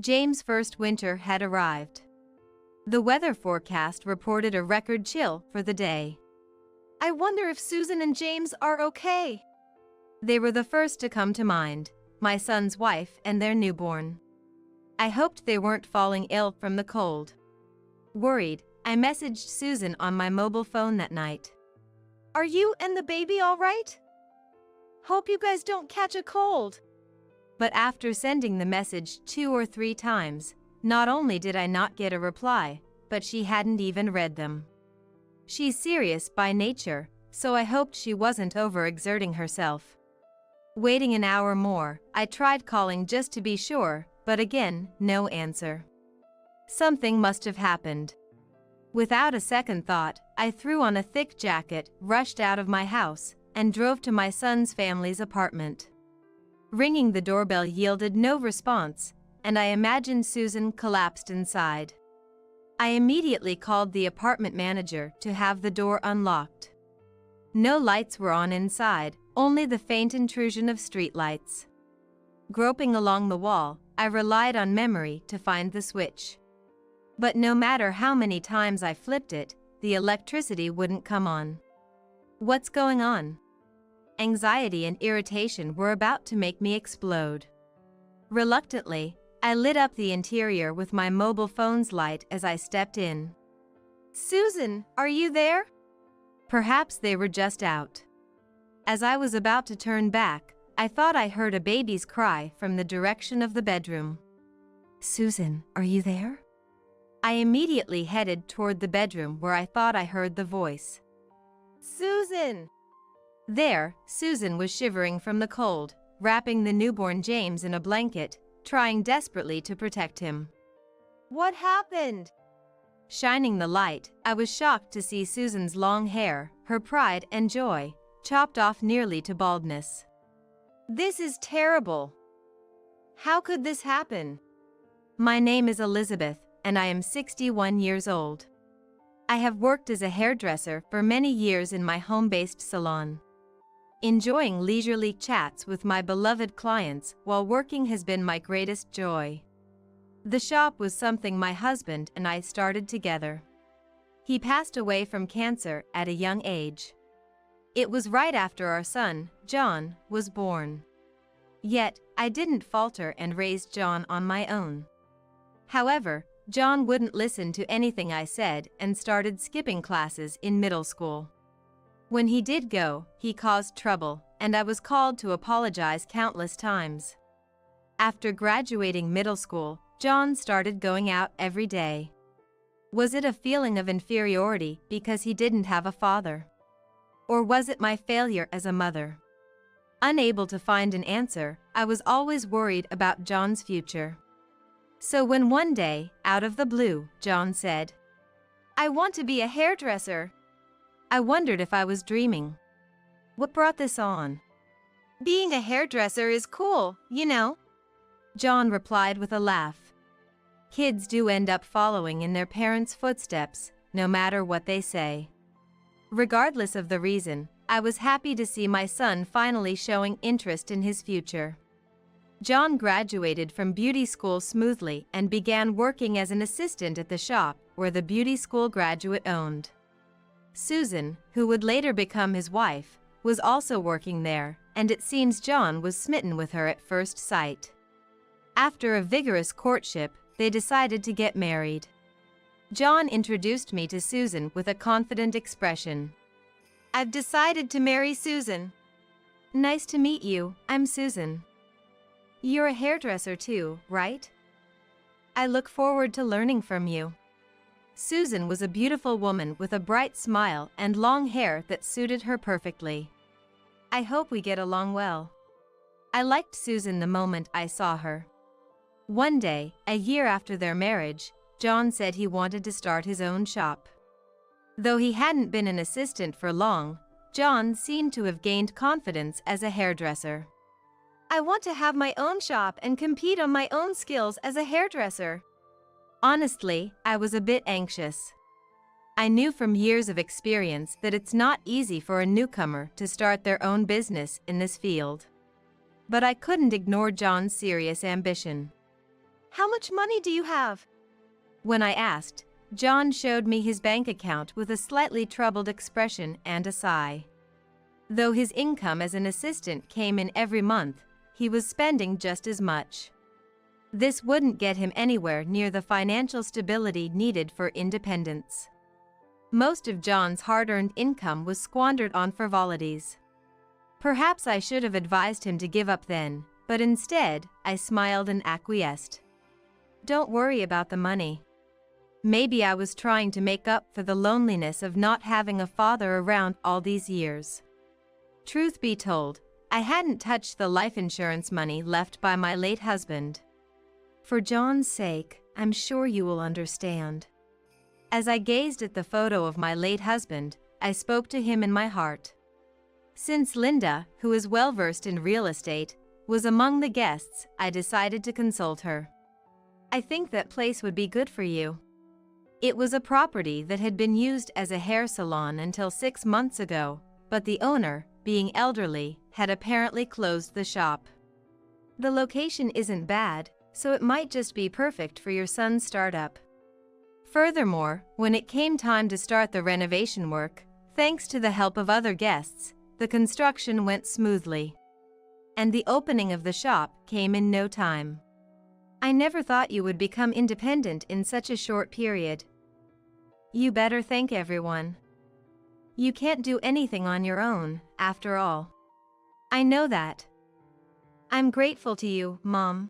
James' first winter had arrived. The weather forecast reported a record chill for the day. I wonder if Susan and James are okay. They were the first to come to mind, my son's wife and their newborn. I hoped they weren't falling ill from the cold. Worried, I messaged Susan on my mobile phone that night. Are you and the baby all right? Hope you guys don't catch a cold. But after sending the message 2 or 3 times, not only did I not get a reply, but she hadn't even read them. She's serious by nature, so I hoped she wasn't overexerting herself. Waiting an hour more, I tried calling just to be sure, but again, no answer. Something must have happened. Without a second thought, I threw on a thick jacket, rushed out of my house, and drove to my son's family's apartment. Ringing the doorbell yielded no response, and I imagined Susan collapsed inside. I immediately called the apartment manager to have the door unlocked. No lights were on inside, only the faint intrusion of streetlights. Groping along the wall, I relied on memory to find the switch. But no matter how many times I flipped it, the electricity wouldn't come on. What's going on? Anxiety and irritation were about to make me explode. Reluctantly, I lit up the interior with my mobile phone's light as I stepped in. Susan, are you there? Perhaps they were just out. As I was about to turn back, I thought I heard a baby's cry from the direction of the bedroom. Susan, are you there? I immediately headed toward the bedroom where I thought I heard the voice. Susan! There, Susan was shivering from the cold, wrapping the newborn James in a blanket, trying desperately to protect him. What happened? Shining the light, I was shocked to see Susan's long hair, her pride and joy, chopped off nearly to baldness. This is terrible. How could this happen? My name is Elizabeth, and I am 61 years old. I have worked as a hairdresser for many years in my home-based salon. Enjoying leisurely chats with my beloved clients while working has been my greatest joy. The shop was something my husband and I started together. He passed away from cancer at a young age. It was right after our son, John, was born. Yet, I didn't falter and raised John on my own. However, John wouldn't listen to anything I said and started skipping classes in middle school. When he did go, he caused trouble, and I was called to apologize countless times. After graduating middle school, John started going out every day. Was it a feeling of inferiority because he didn't have a father? Or was it my failure as a mother? Unable to find an answer, I was always worried about John's future. So when one day, out of the blue, John said, "I want to be a hairdresser," I wondered if I was dreaming. What brought this on? Being a hairdresser is cool, you know. John replied with a laugh. Kids do end up following in their parents' footsteps, no matter what they say. Regardless of the reason, I was happy to see my son finally showing interest in his future. John graduated from beauty school smoothly and began working as an assistant at the shop where the beauty school graduate owned. Susan, who would later become his wife, was also working there, and it seems John was smitten with her at first sight. After a vigorous courtship, they decided to get married. John introduced me to Susan with a confident expression. "I've decided to marry Susan." "Nice to meet you, I'm Susan." "You're a hairdresser too, right?" "I look forward to learning from you." Susan was a beautiful woman with a bright smile and long hair that suited her perfectly. "I hope we get along well." I liked Susan the moment I saw her. One day, a year after their marriage, John said he wanted to start his own shop. Though he hadn't been an assistant for long, John seemed to have gained confidence as a hairdresser. "I want to have my own shop and compete on my own skills as a hairdresser." Honestly, I was a bit anxious. I knew from years of experience that it's not easy for a newcomer to start their own business in this field. But I couldn't ignore John's serious ambition. How much money do you have? When I asked, John showed me his bank account with a slightly troubled expression and a sigh. Though his income as an assistant came in every month, he was spending just as much. This wouldn't get him anywhere near the financial stability needed for independence. Most of John's hard-earned income was squandered on frivolities. Perhaps I should have advised him to give up then, but instead, I smiled and acquiesced. Don't worry about the money. Maybe I was trying to make up for the loneliness of not having a father around all these years. Truth be told, I hadn't touched the life insurance money left by my late husband. For John's sake, I'm sure you will understand. As I gazed at the photo of my late husband, I spoke to him in my heart. Since Linda, who is well-versed in real estate, was among the guests, I decided to consult her. I think that place would be good for you. It was a property that had been used as a hair salon until 6 months ago, but the owner, being elderly, had apparently closed the shop. The location isn't bad, so it might just be perfect for your son's startup. Furthermore, when it came time to start the renovation work, thanks to the help of other guests, the construction went smoothly. And the opening of the shop came in no time. I never thought you would become independent in such a short period. You better thank everyone. You can't do anything on your own, after all. I know that. I'm grateful to you, Mom.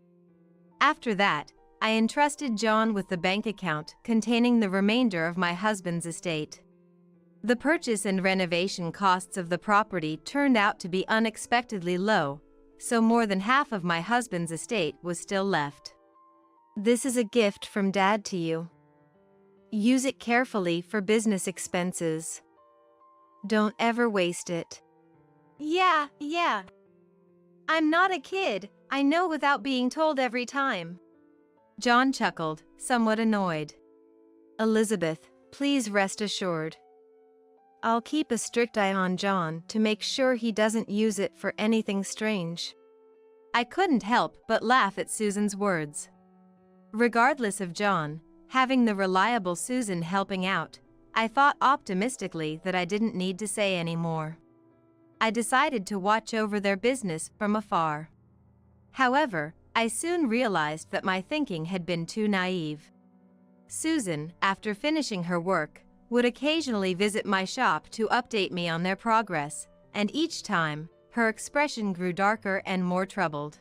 After that, I entrusted John with the bank account containing the remainder of my husband's estate. The purchase and renovation costs of the property turned out to be unexpectedly low, so more than half of my husband's estate was still left. This is a gift from Dad to you. Use it carefully for business expenses. Don't ever waste it. Yeah. I'm not a kid, I know without being told every time. John chuckled, somewhat annoyed. Elizabeth, please rest assured. I'll keep a strict eye on John to make sure he doesn't use it for anything strange. I couldn't help but laugh at Susan's words. Regardless of John, having the reliable Susan helping out, I thought optimistically that I didn't need to say any more. I decided to watch over their business from afar. However, I soon realized that my thinking had been too naive. Susan, after finishing her work, would occasionally visit my shop to update me on their progress, and each time, her expression grew darker and more troubled.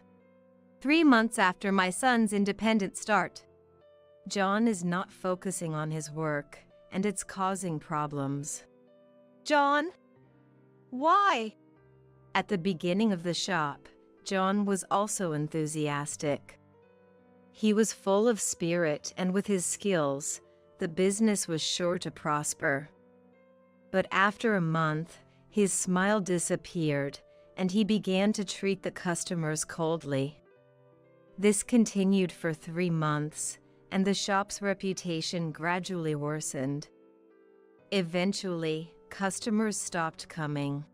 3 months after my son's independent start, John is not focusing on his work, and it's causing problems. John? Why? At the beginning of the shop, John was also enthusiastic. He was full of spirit, and with his skills, the business was sure to prosper. But after a month, his smile disappeared, and he began to treat the customers coldly. This continued for 3 months, and the shop's reputation gradually worsened. Eventually, customers stopped coming.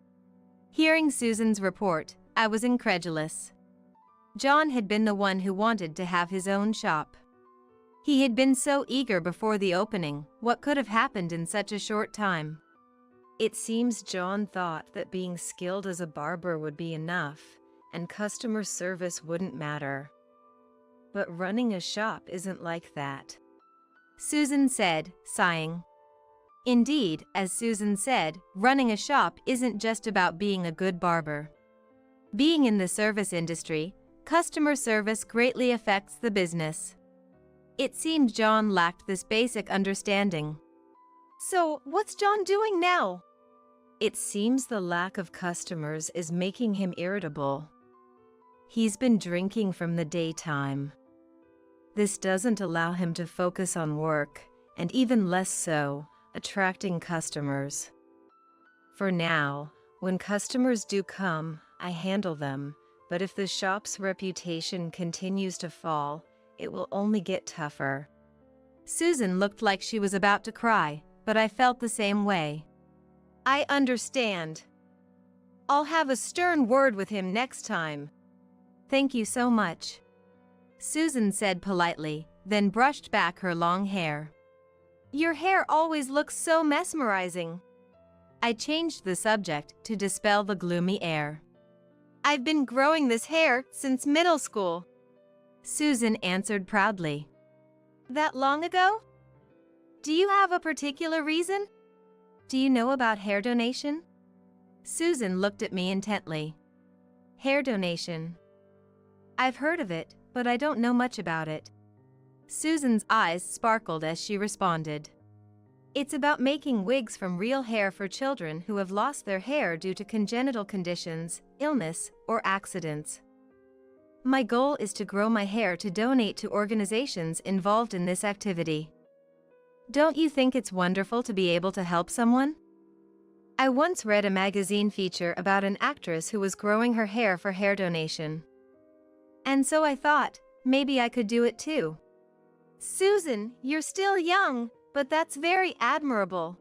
Hearing Susan's report, I was incredulous. John had been the one who wanted to have his own shop. He had been so eager before the opening. What could have happened in such a short time? It seems John thought that being skilled as a barber would be enough, and customer service wouldn't matter. But running a shop isn't like that, Susan said, sighing. Indeed, as Susan said, running a shop isn't just about being a good barber. Being in the service industry, customer service greatly affects the business. It seemed John lacked this basic understanding. So, what's John doing now? It seems the lack of customers is making him irritable. He's been drinking from the daytime. This doesn't allow him to focus on work, and even less so, attracting customers. For now, when customers do come, I handle them, but if the shop's reputation continues to fall, it will only get tougher. Susan looked like she was about to cry, but I felt the same way. I understand. I'll have a stern word with him next time. Thank you so much. Susan said politely, then brushed back her long hair. Your hair always looks so mesmerizing. I changed the subject to dispel the gloomy air. I've been growing this hair since middle school, Susan answered proudly. That long ago? Do you have a particular reason? Do you know about hair donation? Susan looked at me intently. Hair donation. I've heard of it, but I don't know much about it. Susan's eyes sparkled as she responded. It's about making wigs from real hair for children who have lost their hair due to congenital conditions, illness, or accidents. My goal is to grow my hair to donate to organizations involved in this activity. Don't you think it's wonderful to be able to help someone? I once read a magazine feature about an actress who was growing her hair for hair donation. And so I thought, maybe I could do it too. Susan, you're still young, but that's very admirable.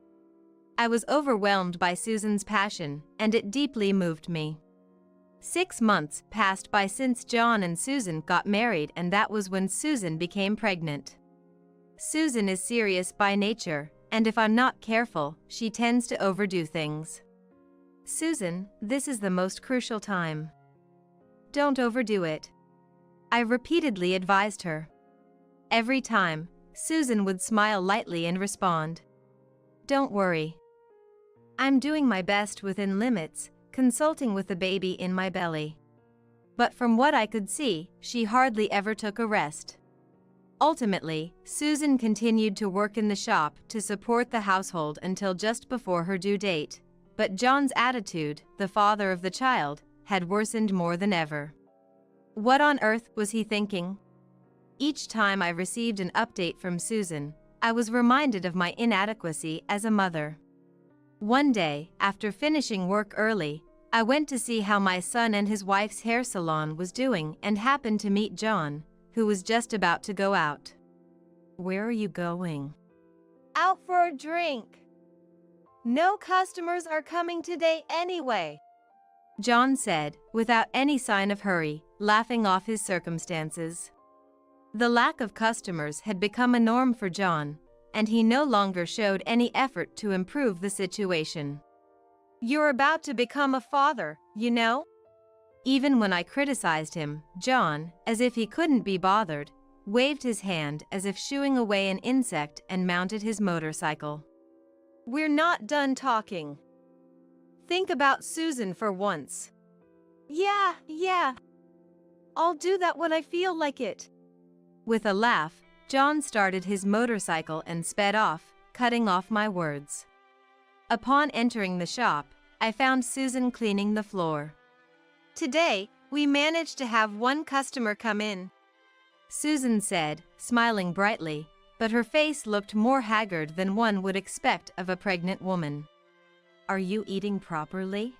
I was overwhelmed by Susan's passion, and it deeply moved me. 6 months passed by since John and Susan got married, and that was when Susan became pregnant. Susan is serious by nature, and if I'm not careful, she tends to overdo things. Susan, this is the most crucial time. Don't overdo it. I repeatedly advised her. Every time, Susan would smile lightly and respond, "Don't worry. I'm doing my best within limits, consulting with the baby in my belly." But from what I could see, she hardly ever took a rest. Ultimately, Susan continued to work in the shop to support the household until just before her due date, but John's attitude, the father of the child, had worsened more than ever. What on earth was he thinking? Each time I received an update from Susan, I was reminded of my inadequacy as a mother. One day, after finishing work early, I went to see how my son and his wife's hair salon was doing and happened to meet John, who was just about to go out. "Where are you going?" "Out for a drink. No customers are coming today anyway," John said, without any sign of hurry, laughing off his circumstances. The lack of customers had become a norm for John, and he no longer showed any effort to improve the situation. "You're about to become a father, you know?" Even when I criticized him, John, as if he couldn't be bothered, waved his hand as if shooing away an insect and mounted his motorcycle. "We're not done talking. Think about Susan for once." Yeah. I'll do that when I feel like it." With a laugh, John started his motorcycle and sped off, cutting off my words. Upon entering the shop, I found Susan cleaning the floor. "Today, we managed to have one customer come in," Susan said, smiling brightly, but her face looked more haggard than one would expect of a pregnant woman. "Are you eating properly?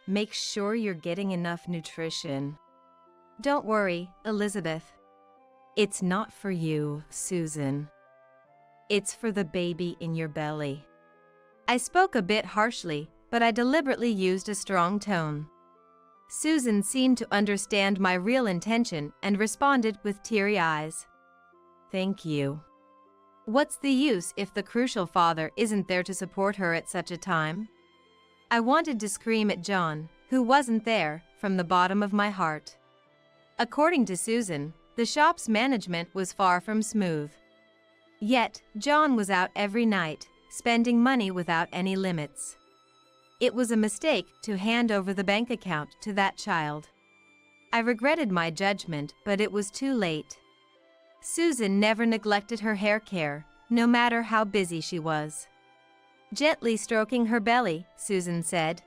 Make sure you're getting enough nutrition." "Don't worry, Elizabeth. It's not for you, Susan. It's for the baby in your belly." I spoke a bit harshly, but I deliberately used a strong tone. Susan seemed to understand my real intention and responded with teary eyes. "Thank you. What's the use if the crucial father isn't there to support her at such a time?" I wanted to scream at John, who wasn't there, from the bottom of my heart. According to Susan, the shop's management was far from smooth. Yet, John was out every night, spending money without any limits. It was a mistake to hand over the bank account to that child. I regretted my judgment, but it was too late. Susan never neglected her hair care, no matter how busy she was. Gently stroking her belly, Susan said,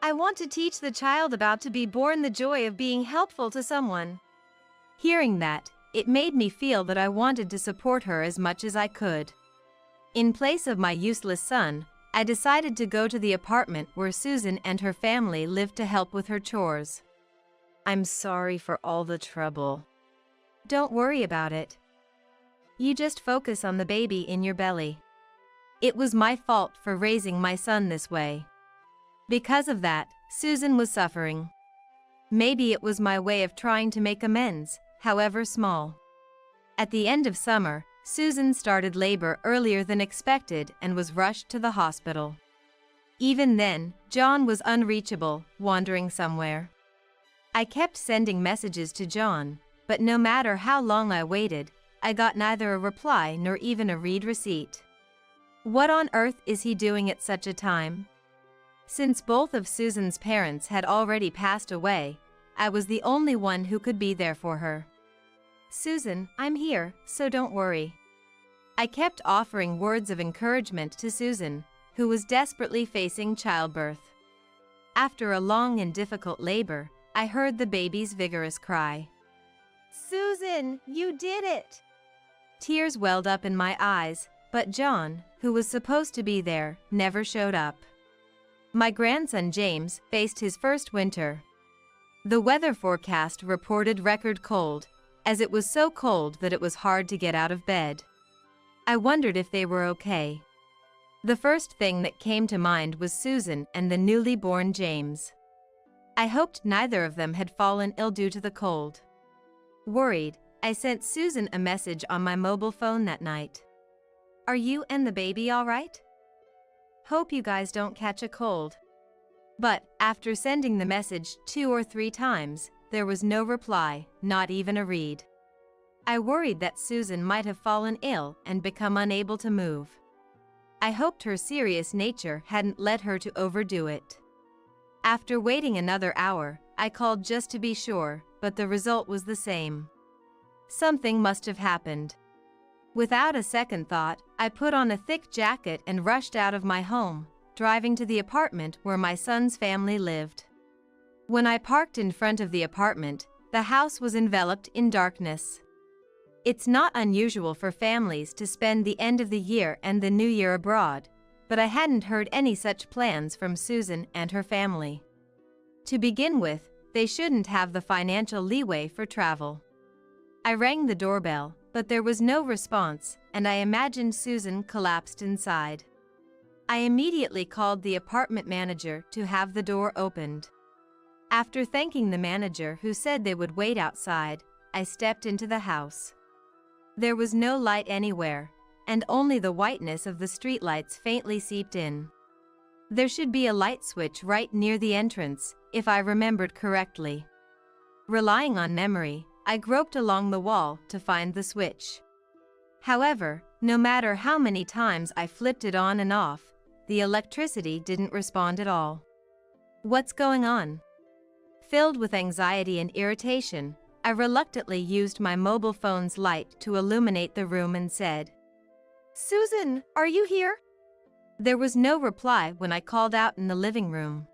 "I want to teach the child about to be born the joy of being helpful to someone." Hearing that, it made me feel that I wanted to support her as much as I could. In place of my useless son, I decided to go to the apartment where Susan and her family lived to help with her chores. "I'm sorry for all the trouble." "Don't worry about it. You just focus on the baby in your belly. It was my fault for raising my son this way. Because of that, Susan was suffering. Maybe it was my way of trying to make amends, however small. At the end of summer, Susan started labor earlier than expected and was rushed to the hospital. Even then, John was unreachable, wandering somewhere. I kept sending messages to John, but no matter how long I waited, I got neither a reply nor even a read receipt. What on earth is he doing at such a time? Since both of Susan's parents had already passed away, I was the only one who could be there for her. "Susan, I'm here, so don't worry." I kept offering words of encouragement to Susan, who was desperately facing childbirth. After a long and difficult labor, I heard the baby's vigorous cry. "Susan, you did it!" Tears welled up in my eyes, but John, who was supposed to be there, never showed up. My grandson James faced his first winter. The weather forecast reported record cold, as it was so cold that it was hard to get out of bed. I wondered if they were okay. The first thing that came to mind was Susan and the newly born James. I hoped neither of them had fallen ill due to the cold. Worried, I sent Susan a message on my mobile phone that night. "Are you and the baby all right? Hope you guys don't catch a cold." But after sending the message 2 or 3 times, there was no reply, not even a read. I worried that Susan might have fallen ill and become unable to move. I hoped her serious nature hadn't led her to overdo it. After waiting another hour, I called just to be sure, but the result was the same. Something must have happened. Without a second thought, I put on a thick jacket and rushed out of my home, driving to the apartment where my son's family lived. When I parked in front of the apartment, the house was enveloped in darkness. It's not unusual for families to spend the end of the year and the new year abroad, but I hadn't heard any such plans from Susan and her family. To begin with, they shouldn't have the financial leeway for travel. I rang the doorbell, but there was no response, and I imagined Susan collapsed inside. I immediately called the apartment manager to have the door opened. After thanking the manager, who said they would wait outside, I stepped into the house. There was no light anywhere, and only the whiteness of the streetlights faintly seeped in. There should be a light switch right near the entrance, if I remembered correctly. Relying on memory, I groped along the wall to find the switch. However, no matter how many times I flipped it on and off, the electricity didn't respond at all. What's going on? Filled with anxiety and irritation, I reluctantly used my mobile phone's light to illuminate the room and said, "Susan, are you here?" There was no reply when I called out in the living room.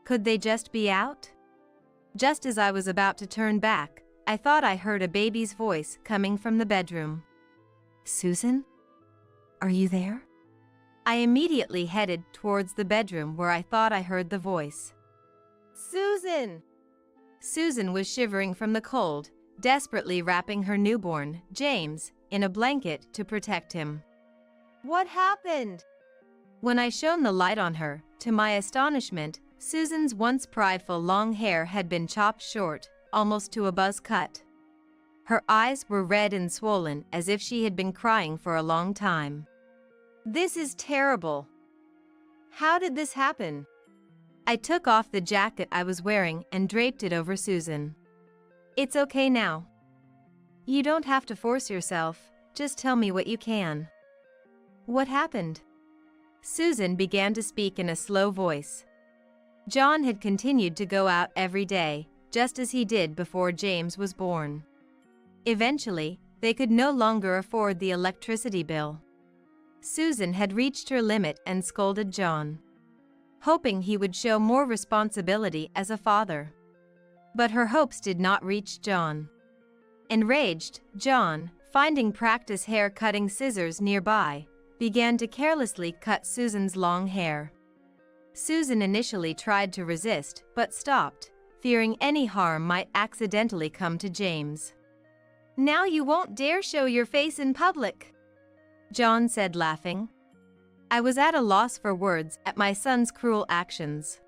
Could they just be out? Just as I was about to turn back, I thought I heard a baby's voice coming from the bedroom. "Susan? Are you there?" I immediately headed towards the bedroom where I thought I heard the voice. "Susan!" Susan was shivering from the cold, desperately wrapping her newborn, James, in a blanket to protect him. "What happened?" When I shone the light on her, to my astonishment, Susan's once prideful long hair had been chopped short, almost to a buzz cut. Her eyes were red and swollen as if she had been crying for a long time. "This is terrible. How did this happen?" I took off the jacket I was wearing and draped it over Susan. "It's okay now. You don't have to force yourself, just tell me what you can." "What happened?" Susan began to speak in a slow voice. John had continued to go out every day, just as he did before James was born. Eventually, they could no longer afford the electricity bill. Susan had reached her limit and scolded John, hoping he would show more responsibility as a father. But her hopes did not reach John. Enraged, John, finding practice hair-cutting scissors nearby, began to carelessly cut Susan's long hair. Susan initially tried to resist, but stopped, fearing any harm might accidentally come to James. "Now you won't dare show your face in public," John said, laughing. I was at a loss for words at my son's cruel actions.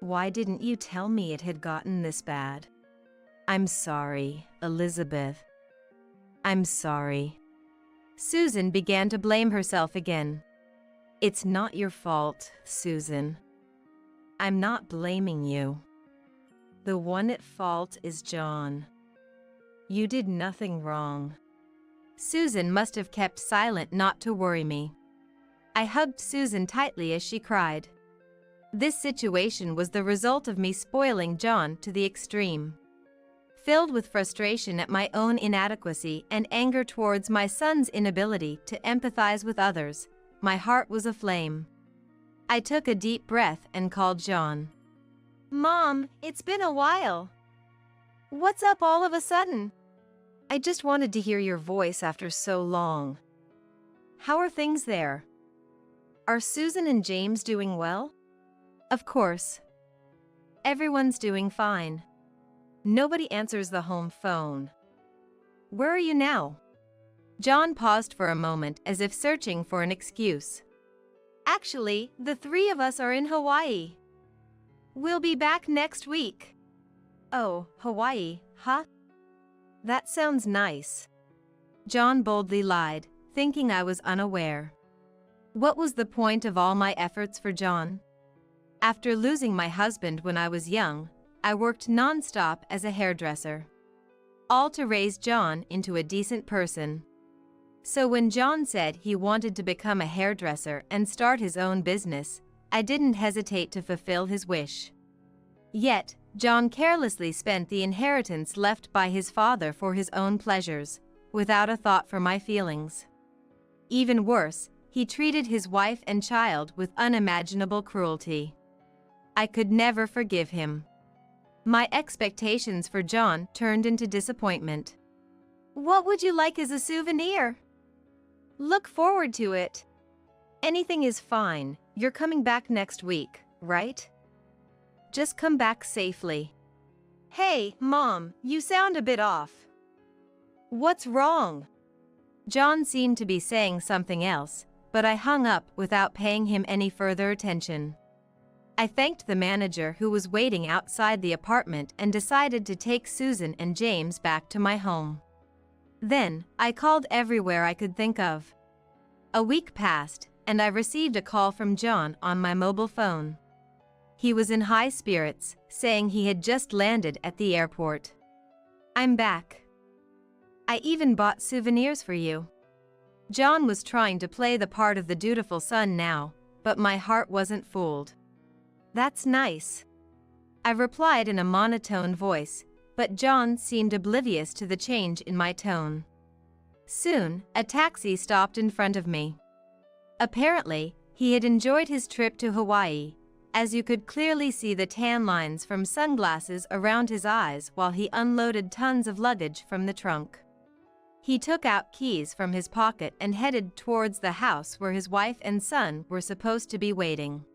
"Why didn't you tell me it had gotten this bad? I'm sorry, Elizabeth. I'm sorry. Susan began to blame herself again. It's not your fault, Susan. I'm not blaming you. The one at fault is John. You did nothing wrong. Susan must have kept silent not to worry me. I hugged Susan tightly as she cried. This situation was the result of me spoiling John to the extreme. Filled with frustration at my own inadequacy and anger towards my son's inability to empathize with others, my heart was aflame. I took a deep breath and called John. Mom, it's been a while. What's up all of a sudden? I just wanted to hear your voice after so long. How are things there? Are Susan and James doing well? Of course. Everyone's doing fine. Nobody answers the home phone. Where are you now? John paused for a moment as if searching for an excuse. Actually, the three of us are in Hawaii. We'll be back next week. Oh, Hawaii, huh? That sounds nice. John boldly lied, thinking I was unaware. What was the point of all my efforts for John? After losing my husband when I was young, I worked non-stop as a hairdresser. All to raise John into a decent person. So when John said he wanted to become a hairdresser and start his own business, I didn't hesitate to fulfill his wish. Yet, John carelessly spent the inheritance left by his father for his own pleasures, without a thought for my feelings. Even worse, he treated his wife and child with unimaginable cruelty. I could never forgive him. My expectations for John turned into disappointment. What would you like as a souvenir? Look forward to it. Anything is fine. You're coming back next week, right? Just come back safely. Hey, Mom, you sound a bit off. What's wrong? John seemed to be saying something else, but I hung up without paying him any further attention. I thanked the manager who was waiting outside the apartment and decided to take Susan and James back to my home. Then, I called everywhere I could think of. A week passed, and I received a call from John on my mobile phone. He was in high spirits, saying he had just landed at the airport. I'm back. I even bought souvenirs for you. John was trying to play the part of the dutiful son now, but my heart wasn't fooled. That's nice. I replied in a monotone voice, but John seemed oblivious to the change in my tone. Soon, a taxi stopped in front of me. Apparently, he had enjoyed his trip to Hawaii, as you could clearly see the tan lines from sunglasses around his eyes while he unloaded tons of luggage from the trunk. He took out keys from his pocket and headed towards the house where his wife and son were supposed to be waiting.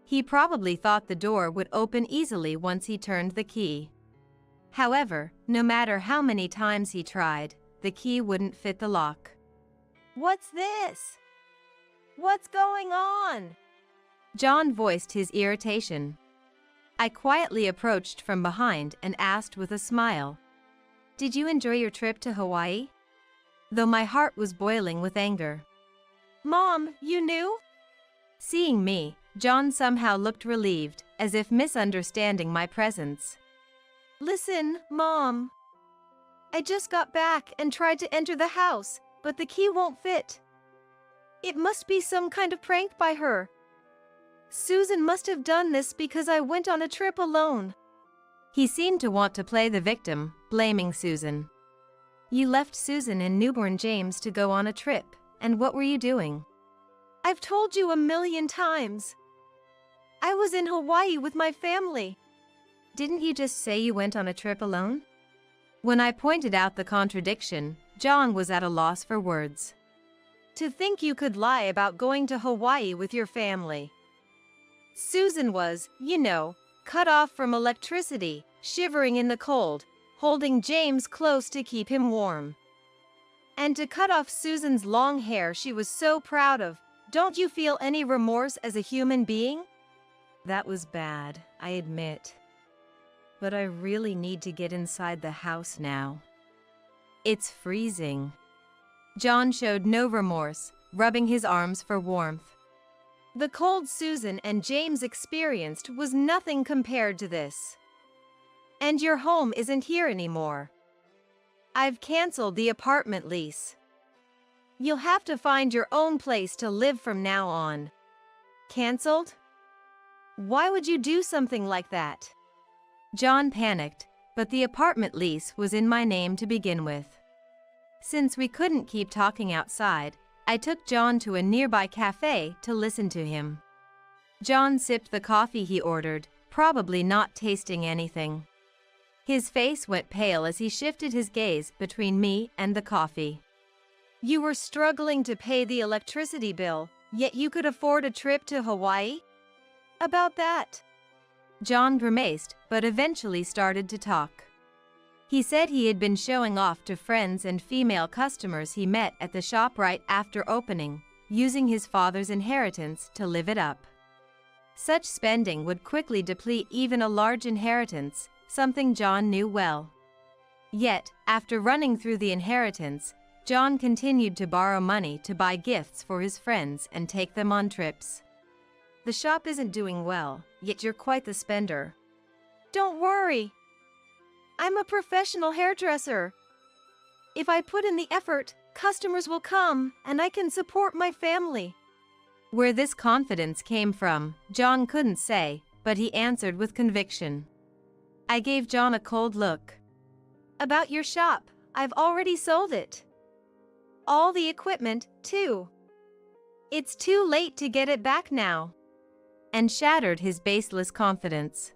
He probably thought the door would open easily once he turned the key. However, no matter how many times he tried, the key wouldn't fit the lock. What's this? What's going on? John voiced his irritation. I quietly approached from behind and asked with a smile, "Did you enjoy your trip to Hawaii?" Though my heart was boiling with anger. Mom, you knew? Seeing me, John somehow looked relieved, as if misunderstanding my presence. Listen, Mom. I just got back and tried to enter the house, but the key won't fit. It must be some kind of prank by her. Susan must have done this because I went on a trip alone. He seemed to want to play the victim, blaming Susan. You left Susan and newborn James to go on a trip, and what were you doing? I've told you a million times. I was in Hawaii with my family. Didn't you just say you went on a trip alone? When I pointed out the contradiction, John was at a loss for words. To think you could lie about going to Hawaii with your family. Susan was, cut off from electricity, shivering in the cold, holding James close to keep him warm. And to cut off Susan's long hair she was so proud of, don't you feel any remorse as a human being? That was bad, I admit. but I really need to get inside the house now. It's freezing. John showed no remorse, rubbing his arms for warmth. The cold Susan and James experienced was nothing compared to this. And your home isn't here anymore. I've canceled the apartment lease. You'll have to find your own place to live from now on. Canceled? Why would you do something like that? John panicked, but the apartment lease was in my name to begin with. Since we couldn't keep talking outside, I took John to a nearby cafe to listen to him. John sipped the coffee he ordered, probably not tasting anything. His face went pale as he shifted his gaze between me and the coffee. You were struggling to pay the electricity bill, yet you could afford a trip to Hawaii? About that? John grimaced, but eventually started to talk. He said he had been showing off to friends and female customers he met at the shop right after opening, using his father's inheritance to live it up. Such spending would quickly deplete even a large inheritance, something John knew well. Yet, after running through the inheritance, John continued to borrow money to buy gifts for his friends and take them on trips. The shop isn't doing well, yet you're quite the spender. Don't worry. I'm a professional hairdresser. If I put in the effort, customers will come, and I can support my family. Where this confidence came from, John couldn't say, but he answered with conviction. I gave John a cold look. About your shop, I've already sold it. All the equipment, too. It's too late to get it back now. And shattered his baseless confidence.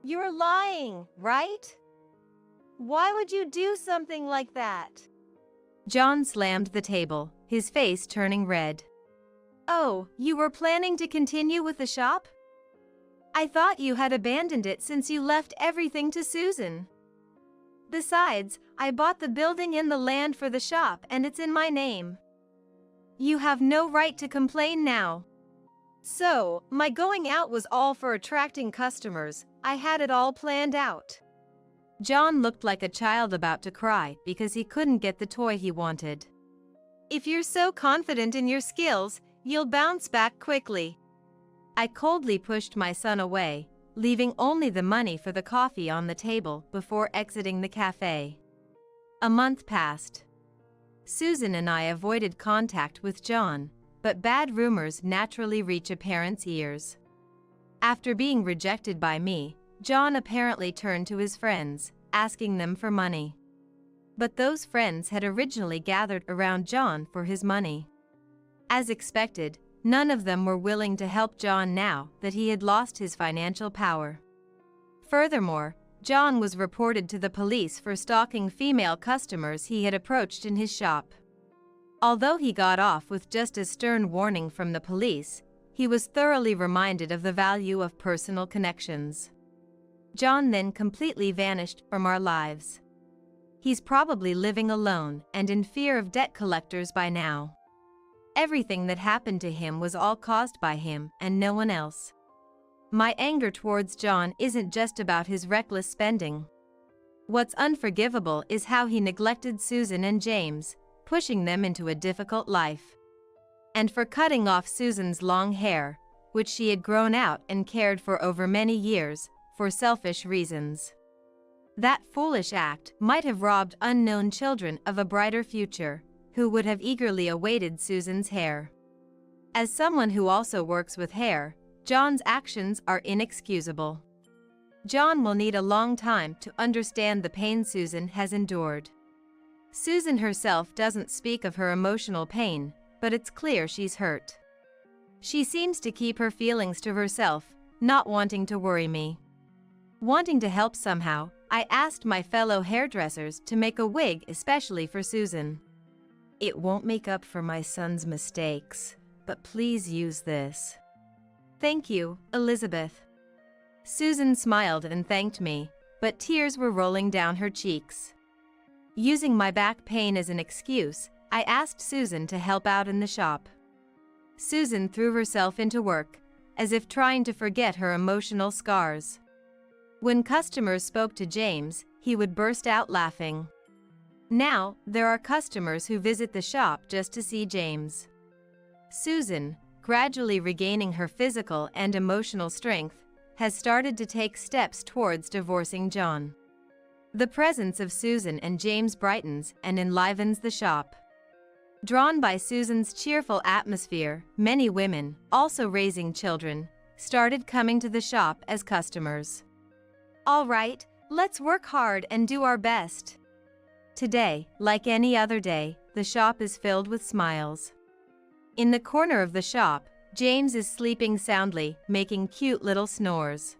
You're lying, right? Why would you do something like that? John slammed the table, his face turning red. Oh, you were planning to continue with the shop? I thought you had abandoned it since you left everything to Susan. Besides, I bought the building and the land for the shop and it's in my name. You have no right to complain now. So, my going out was all for attracting customers. I had it all planned out. John looked like a child about to cry because he couldn't get the toy he wanted. If you're so confident in your skills, you'll bounce back quickly. I coldly pushed my son away, leaving only the money for the coffee on the table before exiting the cafe. A month passed. Susan and I avoided contact with John, but bad rumors naturally reach a parent's ears. After being rejected by me, John apparently turned to his friends, asking them for money. But those friends had originally gathered around John for his money. As expected, none of them were willing to help John now that he had lost his financial power. Furthermore, John was reported to the police for stalking female customers he had approached in his shop. Although he got off with just a stern warning from the police, he was thoroughly reminded of the value of personal connections. John then completely vanished from our lives. He's probably living alone and in fear of debt collectors by now. Everything that happened to him was all caused by him and no one else. My anger towards John isn't just about his reckless spending. What's unforgivable is how he neglected Susan and James, pushing them into a difficult life. And for cutting off Susan's long hair, which she had grown out and cared for over many years, for selfish reasons. That foolish act might have robbed unknown children of a brighter future, who would have eagerly awaited Susan's hair. As someone who also works with hair, John's actions are inexcusable. John will need a long time to understand the pain Susan has endured. Susan herself doesn't speak of her emotional pain, but it's clear she's hurt. She seems to keep her feelings to herself, not wanting to worry me. Wanting to help somehow, I asked my fellow hairdressers to make a wig especially for Susan. It won't make up for my son's mistakes, but please use this. Thank you, Elizabeth. Susan smiled and thanked me, but tears were rolling down her cheeks. Using my back pain as an excuse, I asked Susan to help out in the shop. Susan threw herself into work, as if trying to forget her emotional scars. When customers spoke to James, he would burst out laughing. Now, there are customers who visit the shop just to see James. Susan, gradually regaining her physical and emotional strength, has started to take steps towards divorcing John. The presence of Susan and James brightens and enlivens the shop. Drawn by Susan's cheerful atmosphere, many women, also raising children, started coming to the shop as customers. All right, let's work hard and do our best. Today, like any other day, the shop is filled with smiles. In the corner of the shop, James is sleeping soundly, making cute little snores.